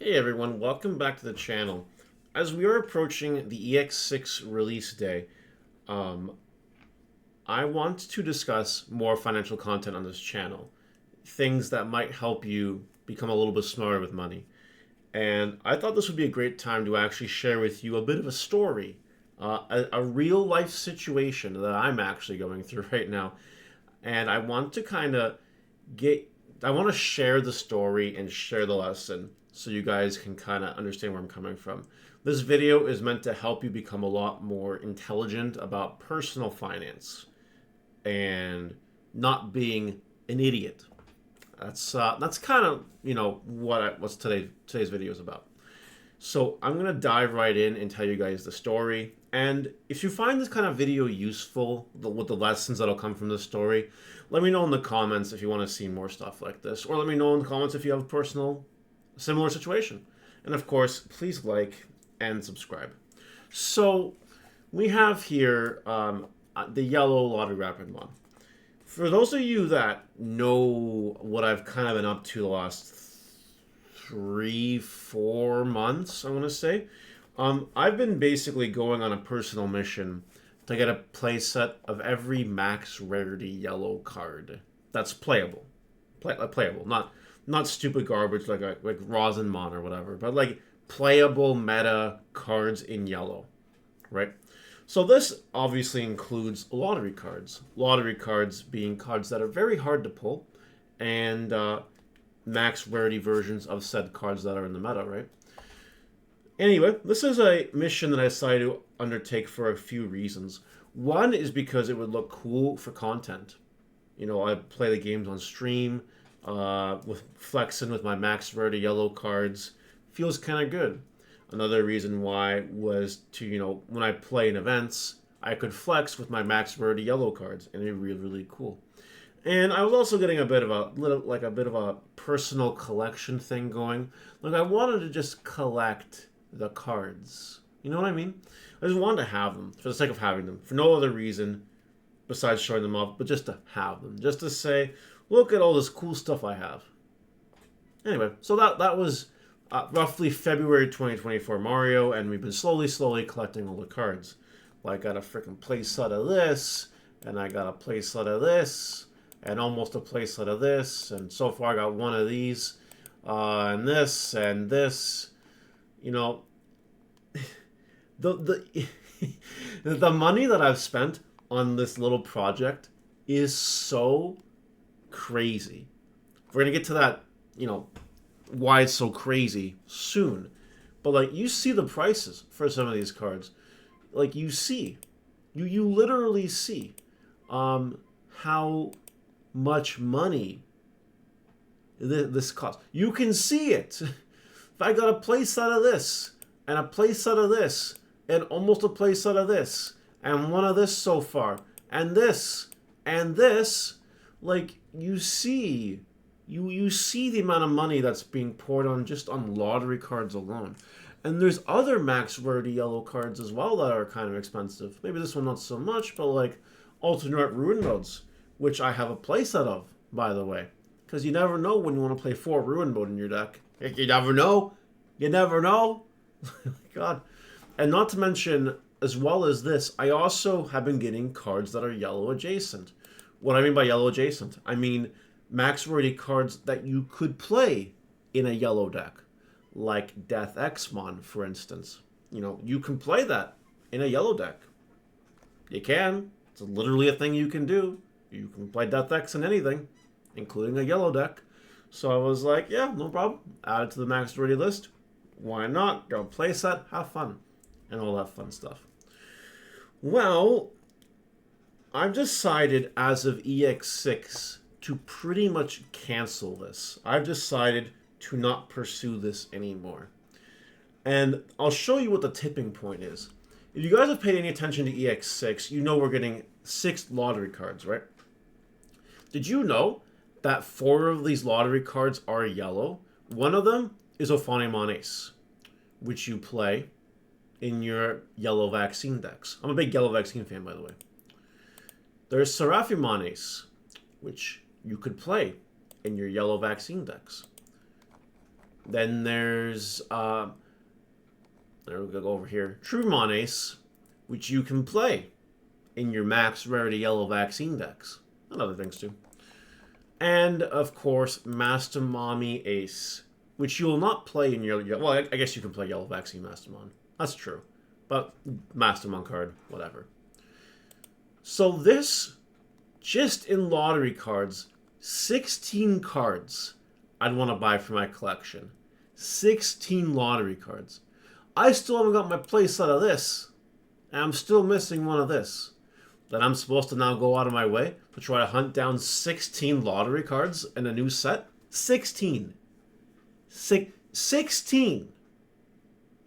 Hey everyone, welcome back to the channel. As we are approaching the EX6 release day, um, I want to discuss more financial content on this channel. Things that might help you become a little bit smarter with money. And I thought this would be a great time to actually share with you a bit of a story, a real life situation that I'm actually going through right now. And I want to kind of get I want to share the story and share the lesson so you guys can kind of understand where I'm coming from. This video is meant to help you become a lot more intelligent about personal finance and not being an idiot. That's kind of what's today's video is about. So I'm gonna dive right in and tell you guys the story. And if you find this kind of video useful, with the lessons that'll come from this story, let me know in the comments if you want to see more stuff like this, or let me know in the comments if you have a personal similar situation. And of course, please like and subscribe. So we have here the yellow lottery rapid one. For those of you that know what I've kind of been up to the last 3, 4 months, I want to say. I've been basically going on a personal mission to get a playset of every max rarity yellow card that's playable, playable, not stupid garbage like Rosinmon or whatever, but like playable meta cards in yellow, right? So this obviously includes lottery cards. Lottery cards being cards that are very hard to pull, and max rarity versions of said cards that are in the meta, right? Anyway, this is a mission that I decided to undertake for a few reasons. One is because it would look cool for content. You know, I play the games on stream, with flexing with my max rarity yellow cards. Feels kind of good. Another reason why was to, when I play in events, I could flex with my max rarity yellow cards, and it'd be really, really cool. And I was also getting a bit of a personal collection thing going. Like I wanted to just collect the cards. You know what I mean? I just wanted to have them for the sake of having them, for no other reason besides showing them off, but just to have them, just to say, look at all this cool stuff I have. Anyway, so that was roughly February 2024 Mario, and we've been slowly collecting all the cards. Like I got a freaking playset of this, and I got a playset of this, and almost a playset of this, and so far I got one of these, and this, and this. You know, the the money that I've spent on this little project is so crazy. We're gonna get to that, why it's so crazy soon. But like you see the prices for some of these cards. Like you literally see how much money this costs. You can see it. If I got a playset of this, and a playset of this, and almost a playset of this, and one of this so far, and this, like you see, you see the amount of money that's being poured on just on lottery cards alone. And there's other max rarity yellow cards as well that are kind of expensive. Maybe this one not so much, but like alternate ruin modes, which I have a playset of, by the way. Because you never know when you want to play 4 ruin mode in your deck. You never know. You never know. God. And not to mention, as well as this, I also have been getting cards that are yellow adjacent. What I mean by yellow adjacent, I mean max rarity cards that you could play in a yellow deck. Like Death Xmon, for instance. You can play that in a yellow deck. You can. It's literally a thing you can do. You can play Death X in anything, including a yellow deck. So I was like, yeah, no problem. Add it to the max rarity list. Why not? Go play set, have fun, and all that fun stuff. Well, I've decided as of EX6 to pretty much cancel this. I've decided to not pursue this anymore. And I'll show you what the tipping point is. If you guys have paid any attention to EX6, you know we're getting 6 lottery cards, right? Did you know that 4 of these lottery cards are yellow? One of them is Ophanimon Ace, which you play in your yellow vaccine decks. I'm a big yellow vaccine fan, by the way. There's Seraphimon Ace, which you could play in your yellow vaccine decks. Then there's there we go over here, True Ace, which you can play in your max rarity yellow vaccine decks and other things too. And of course, Master Mommy Ace, which you will not play in your, well, I guess you can play yellow vaccine Master Mom. That's true, but Master Mom card, whatever. So this, just in lottery cards, 16 cards I'd want to buy for my collection. 16 lottery cards. I still haven't got my playset of this, and I'm still missing one of this. That I'm supposed to now go out of my way to try to hunt down 16 lottery cards in a new set? 16. 16.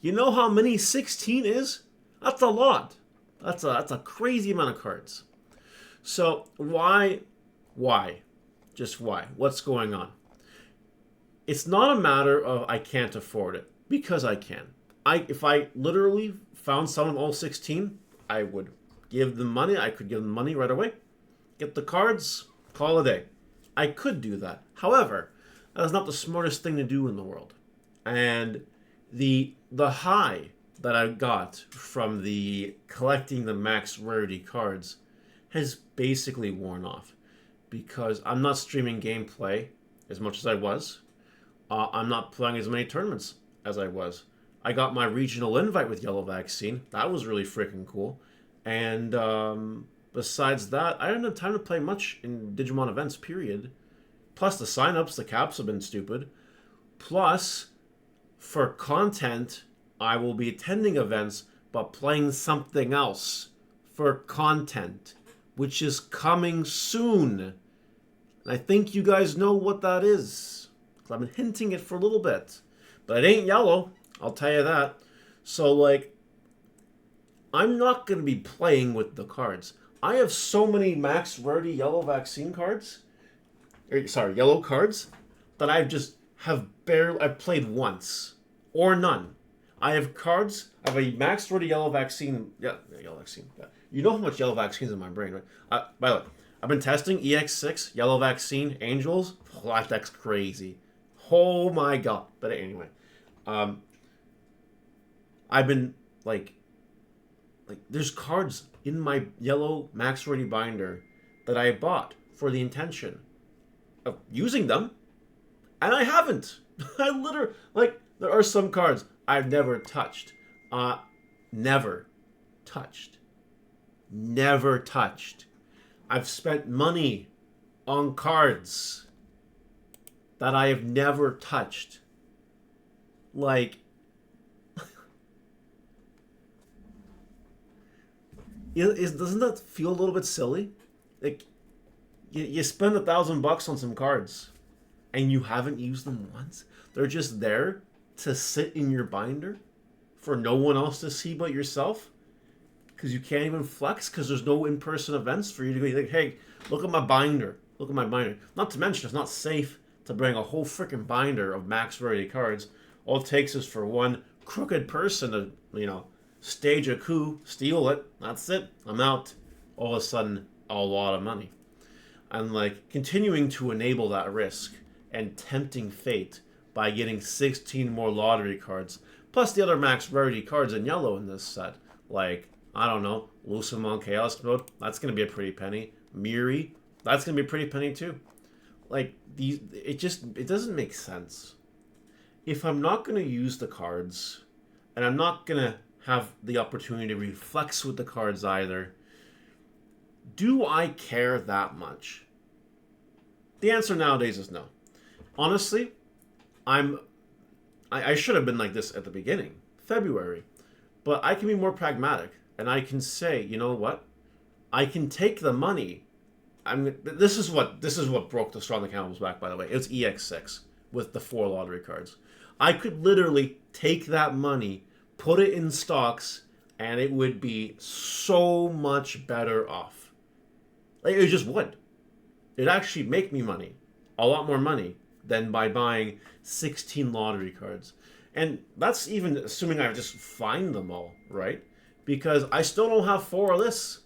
You know how many 16 is? That's a lot. That's a crazy amount of cards. So why? Just why? What's going on? It's not a matter of I can't afford it, because I can. If I literally found someone all 16, I would give them money. I could give them money right away. Get the cards, call it a day. I could do that. However, that is not the smartest thing to do in the world. And the high that I got from the collecting the max rarity cards has basically worn off, because I'm not streaming gameplay as much as I was. I'm not playing as many tournaments as I was. I got my regional invite with Yellow Vaccine. That was really freaking cool. And besides that, I didn't have time to play much in Digimon events, period. Plus the signups, the caps have been stupid. Plus, for content, I will be attending events, but playing something else for content, which is coming soon. And I think you guys know what that is. I've been hinting it for a little bit. But it ain't yellow, I'll tell you that. So, like, I'm not going to be playing with the cards. I have so many max rarity yellow vaccine cards. Yellow cards. That I've played once. Or none. I have cards. I have a max rarity yellow vaccine. Yeah, yellow vaccine. Yeah. You know how much yellow vaccine is in my brain, right? By the way, I've been testing EX6, yellow vaccine, Angels. Oh, that deck's crazy. Oh my god. But anyway. I've been, like, there's cards in my yellow max rarity binder that I bought for the intention of using them, and I haven't. I literally, there are some cards I've never touched. Never touched. Never touched. I've spent money on cards that I have never touched. Like, doesn't that feel a little bit silly? Like, you spend $1,000 on some cards, and you haven't used them once. They're just there to sit in your binder for no one else to see but yourself, because you can't even flex, because there's no in-person events for you to be like, hey, look at my binder. Look at my binder. Not to mention, it's not safe to bring a whole freaking binder of max rarity cards. All it takes is for one crooked person to, stage a coup, steal it. That's it. I'm out. All of a sudden, a lot of money. And continuing to enable that risk and tempting fate by getting 16 more lottery cards, plus the other max rarity cards in yellow in this set. I don't know, Lucimon Chaos Mode, that's going to be a pretty penny. Miri, that's going to be a pretty penny too. It doesn't make sense. If I'm not going to use the cards, and I'm not going to have the opportunity to reflex with the cards either, do I care that much? The answer nowadays is no. Honestly, I should have been like this at the beginning, February, but I can be more pragmatic, and I can say, you know what? I can take the money. This is what broke the straw on the camel's back, by the way. It's EX6 with the 4 lottery cards. I could literally take that money, put it in stocks, and it would be so much better off. It just would. It'd actually make me money. A lot more money than by buying 16 lottery cards. And that's even assuming I just find them all, right? Because I still don't have 4 of this.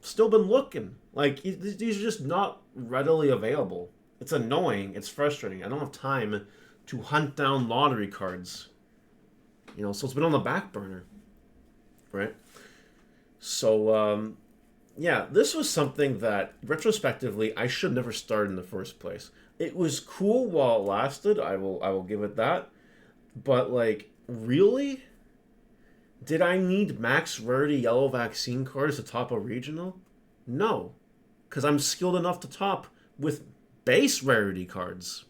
Still been looking. These are just not readily available. It's annoying. It's frustrating. I don't have time to hunt down lottery cards. So it's been on the back burner, right? So, yeah, this was something that retrospectively I should never start in the first place. It was cool while it lasted. I will give it that. But like, really? Did I need max rarity yellow vaccine cards to top a regional? No, because I'm skilled enough to top with base rarity cards.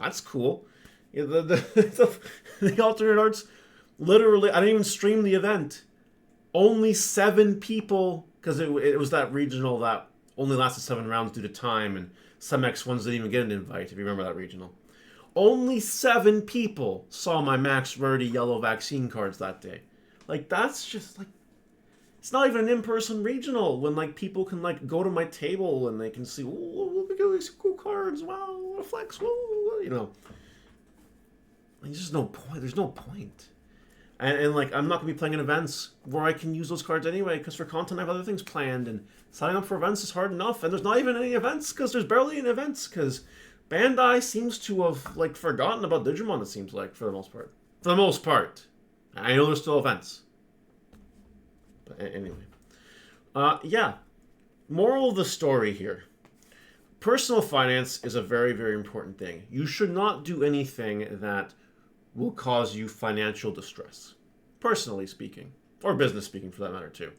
That's cool. Yeah, the alternate arts, literally, I didn't even stream the event. Only 7 people, because it was that regional that only lasted 7 rounds due to time, and some X1s didn't even get an invite, if you remember that regional. Only 7 people saw my max rarity yellow vaccine cards that day. Like, that's just like, it's not even an in-person regional when like people can like go to my table and they can see, oh, look at these cool cards, wow, what a flex, whoa. Like, there's just no point. There's no point. And like, I'm not gonna be playing in events where I can use those cards anyway, because for content I have other things planned, and signing up for events is hard enough, and there's not even any events because there's barely any events because Bandai seems to have like forgotten about Digimon. It seems like for the most part. For the most part, I know there's still events, but anyway. Yeah. Moral of the story here: personal finance is a very, very important thing. You should not do anything that will cause you financial distress, personally speaking, or business speaking for that matter too.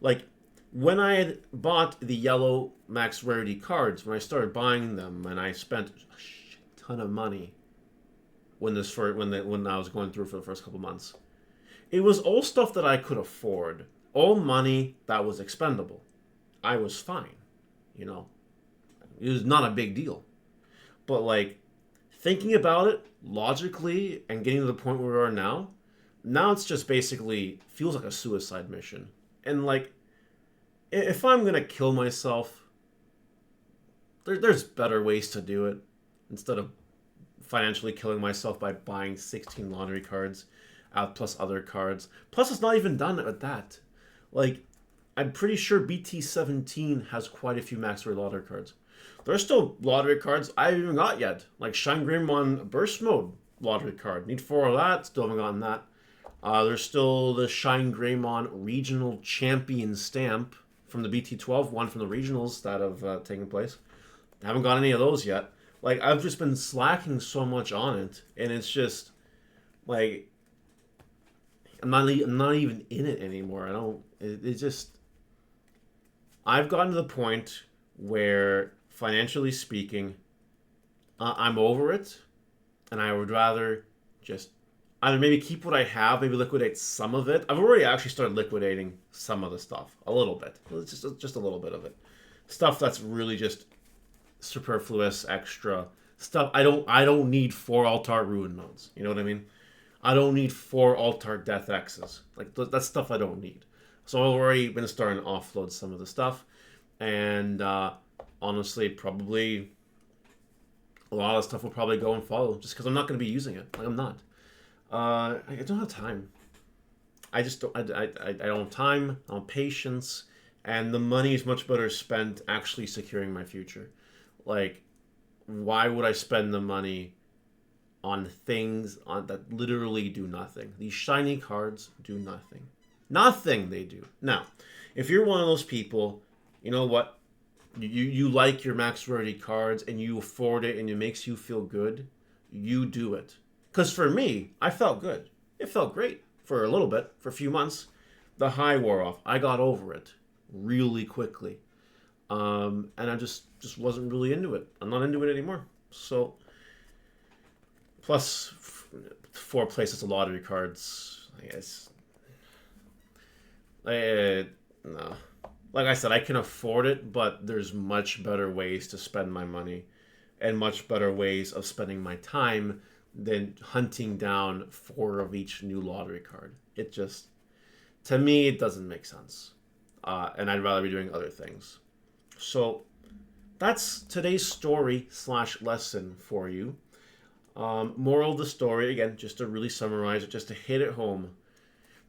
Like, when I had bought the yellow max rarity cards, when I started buying them, and I spent a shit ton of money when I was going through for the first couple months, it was all stuff that I could afford, all money that was expendable. I was fine, you know. It was not a big deal, but like, thinking about it logically and getting to the point where we are now it's just basically feels like a suicide mission. And like, if I'm gonna kill myself, there's better ways to do it instead of financially killing myself by buying 16 lottery cards, plus other cards. Plus, it's not even done at that. Like, I'm pretty sure BT17 has quite a few max rare lottery cards. There's still lottery cards I haven't even got yet, like Shine Greymon Burst Mode lottery card. Need 4 of that, still haven't gotten that. There's still the Shine Greymon Regional Champion stamp from the BT12 one from the regionals that have taken place. I haven't got any of those yet. Like, I've just been slacking so much on it, and it's just like, I'm not even in it anymore. I don't. It just. I've gotten to the point where, financially speaking, I'm over it, and I would rather just either maybe keep what I have, maybe liquidate some of it. I've already actually started liquidating some of the stuff, a little bit, just a little bit of it, stuff that's really just superfluous, extra stuff. I don't need 4 Altar Ruin nodes. You know what I mean? I don't need 4 Altar Death X's. Like, that's stuff I don't need. So I've already been starting to offload some of the stuff, and honestly, probably a lot of stuff will probably go and follow just because I'm not going to be using it. Like, I'm not. I don't have time. I just don't. I don't have time. I don't have patience, and the money is much better spent actually securing my future. Like, why would I spend the money on things that literally do nothing? These shiny cards do nothing. Nothing they do. Now, if you're one of those people, you know what? You like your max rarity cards and you afford it and it makes you feel good, you do it. Because for me, I felt good. It felt great for a little bit, for a few months. The high wore off. I got over it really quickly. And I just wasn't really into it. I'm not into it anymore. So, plus 4 places of lottery cards, I guess. No. Like I said, I can afford it, but there's much better ways to spend my money and much better ways of spending my time than hunting down 4 of each new lottery card. It just, to me, it doesn't make sense. And I'd rather be doing other things. So that's today's story / lesson for you. Moral of the story, again, just to really summarize it, just to hit it home.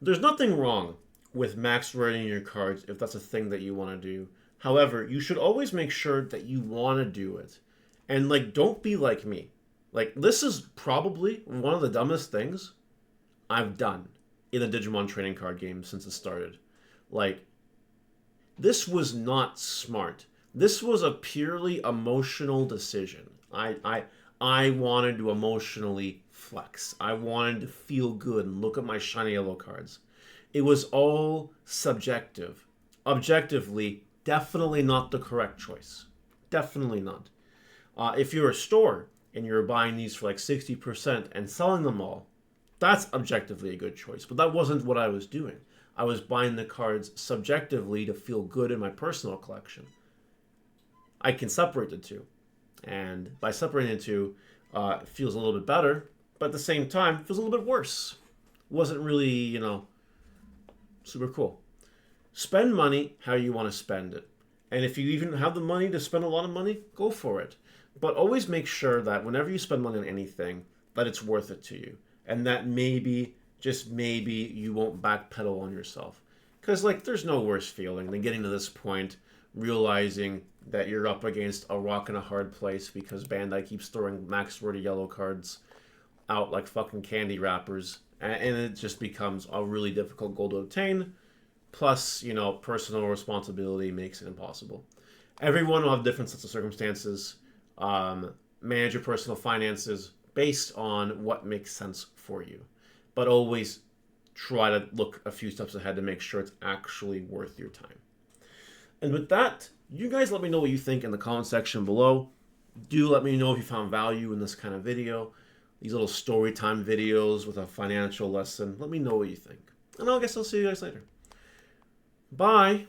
There's nothing wrong with max rating your cards if that's a thing that you want to do. However, you should always make sure that you want to do it And like, don't be like me. Like, this is probably one of the dumbest things I've done in the Digimon trading card game since it started. Like, this was not smart. This was a purely emotional decision. I wanted to emotionally flex. I wanted to feel good and look at my shiny yellow cards. It was all subjective. Objectively, definitely not the correct choice. Definitely not. If you're a store and you're buying these for like 60% and selling them all, that's objectively a good choice. But that wasn't what I was doing. I was buying the cards subjectively to feel good in my personal collection. I can separate the two. And by separating the two, it feels a little bit better, but at the same time, it feels a little bit worse. Wasn't really, super cool. Spend money how you want to spend it. And if you even have the money to spend a lot of money, go for it. But always make sure that whenever you spend money on anything, that it's worth it to you. And that maybe, just maybe, you won't backpedal on yourself. Because, like, there's no worse feeling than getting to this point, realizing that you're up against a rock and a hard place because Bandai keeps throwing max rarity yellow cards out like fucking candy wrappers. And it just becomes a really difficult goal to obtain. Plus, personal responsibility makes it impossible. Everyone will have different sets of circumstances. Manage your personal finances based on what makes sense for you. But always try to look a few steps ahead to make sure it's actually worth your time. And with that, you guys let me know what you think in the comment section below. Do let me know if you found value in this kind of video. These little story time videos with a financial lesson. Let me know what you think. And I guess I'll see you guys later. Bye.